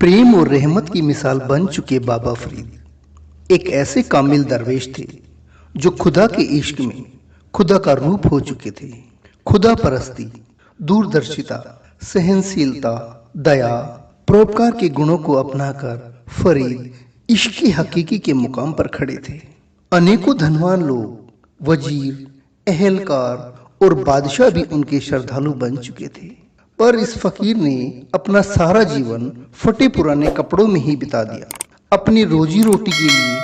प्रेम और रहमत की मिसाल बन चुके बाबा फरीद एक ऐसे कामिल दरवेश थे जो खुदा के इश्क में खुदा का रूप हो चुके थे। खुदा परस्ती, दूरदर्शिता, सहनशीलता, दया, परोपकार के गुणों को अपनाकर फरीद इश्क की हकीकी के मुकाम पर खड़े थे। अनेकों धनवान लोग, वजीर, अहलकार और बादशाह भी उनके श्रद्धालु बन चुके थे, पर इस फकीर ने अपना सारा जीवन फटे पुराने कपड़ों में ही बिता दिया। अपनी रोजी रोटी के लिए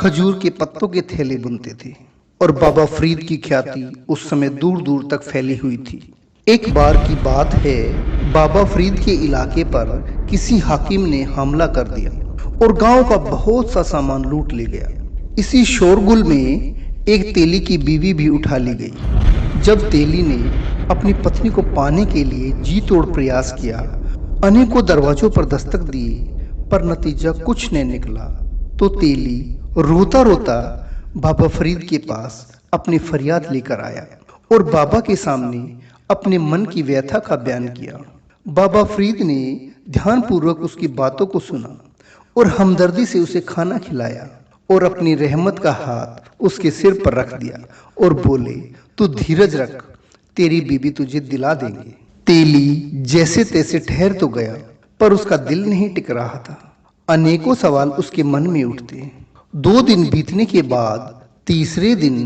खजूर के पत्तों के थैले बुनते थे और बाबा फरीद की ख्याति उस समय दूर दूर तक फैली हुई थी। एक बार की बात है, बाबा फरीद के इलाके पर किसी हाकिम ने हमला कर दिया और गांव का बहुत सा सामान लूट ले गया। इसी शोरगुल में एक तेली की बीवी भी उठा ली गई। जब तेली ने अपनी पत्नी को पाने के लिए जी तोड़ प्रयास किया, अनेकों दरवाजों पर दस्तक दिए, पर नतीजा कुछ नहीं निकला, तो तेली रोता रोता बाबा फरीद के पास अपनी फरियाद लेकर आया और बाबा के सामने अपने मन की व्यथा का बयान किया। बाबा फरीद ने ध्यानपूर्वक उसकी बातों को सुना और हमदर्दी से उसे खाना खिलाया और अपनी रहमत का हाथ उसके सिर पर रख दिया और बोले, तू धीरज रख, तेरी बीबी तुझे दिला देंगे। तेली जैसे तैसे ठहर तो गया, पर उसका दिल नहीं टिक रहा था। अनेकों सवाल उसके मन में उठते। 2 दिन बीतने के बाद तीसरे दिन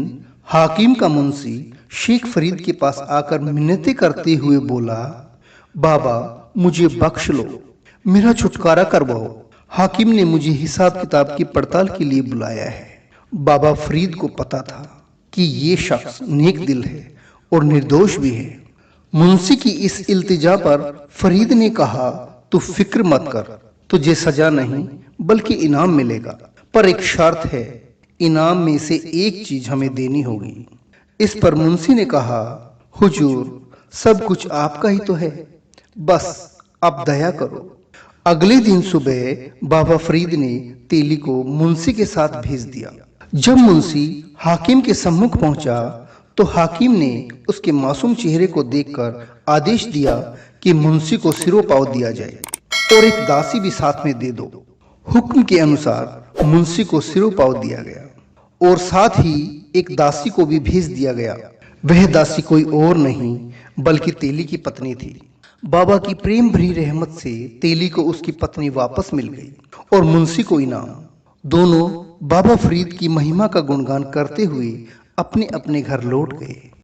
हाकिम का मुंशी शेख फरीद के पास आकर मिन्नतें करते हुए बोला, बाबा मुझे बख्श लो, मेरा छुटकारा करवाओ। हाकिम ने मुझे हिसाब किताब की पड़ताल के लिए बुलाया है। बाबा फरीद को पता था कि ये शख्स नेक दिल है और निर्दोष भी है। मुंशी की इस इल्तिजा पर फरीद ने कहा, तू फिक्र मत कर, तुझे सजा नहीं बल्कि इनाम मिलेगा, पर एक शर्त है, इनाम में से एक चीज हमें देनी होगी। इस पर मुंशी ने कहा, हुजूर सब कुछ आपका ही तो है, बस आप दया करो। अगले दिन सुबह बाबा फरीद ने तेली को मुंशी के साथ भेज दिया। जब मुंशी हाकिम के सम्मुख पहुंचा तो हाकिम ने उसके मासूम चेहरे को देखकर आदेश दिया कि मुंशी को सिरोपाव दिया जाए और एक दासी भी साथ में दे दो। हुक्म के अनुसार मुंशी को सिरोपाव दिया गया और साथ ही एक दासी को भी भेज दिया गया। वह दासी कोई और नहीं बल्कि तेली की पत्नी थी। बाबा की प्रेम भरी रहमत से तेली को उसकी पत्नी वापस मिल गई और मुंशी को इनाम। दोनों बाबा फरीद की महिमा का गुणगान करते हुए अपने अपने घर लौट गए।